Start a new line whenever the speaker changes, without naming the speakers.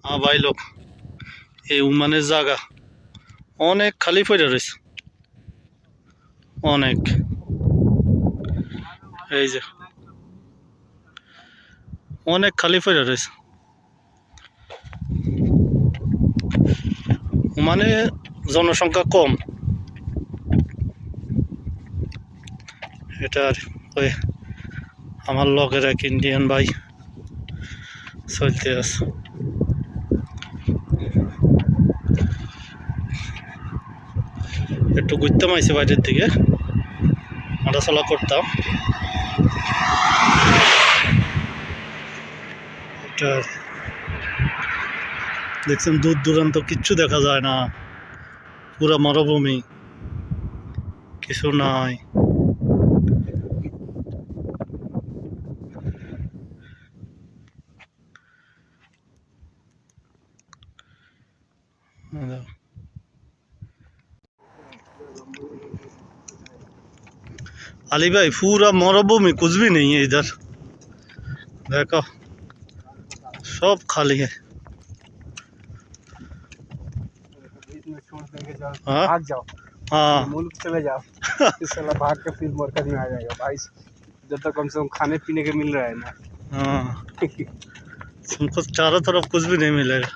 হ্যাঁ ভাই লোক, এই উমানের জায়গা অনেক খালি পড়ে রয়েছে, অনেক। এই যে অনেক খালি পড়ে রয়েছে। ওমানে জনসংখ্যা কম, এটার ওই আমার লগের এক ইন্ডিয়ান ভাই চলতে আছে। একটু ঘুরতাম আইসে বাইরের দিকে, হাঁটাচলা করতাম। দেখছেন দূর দূরান্ত কিচ্ছু দেখা যায় না, পুরা মরুভূমি, কিছু নাই। अली भाई पूरा मरुभूमि कुछ भी नहीं है इधर, देखो सब खाली है। हाँ
भाग जाओ,
हाँ
मुल्क चले जाओ। इस साला भाग के फिर मरकज में आ जाएगा भाई, जब तक कम से कम खाने पीने के मिल रहा है ना।
हाँ तुमको चारों तरफ कुछ भी नहीं मिलेगा।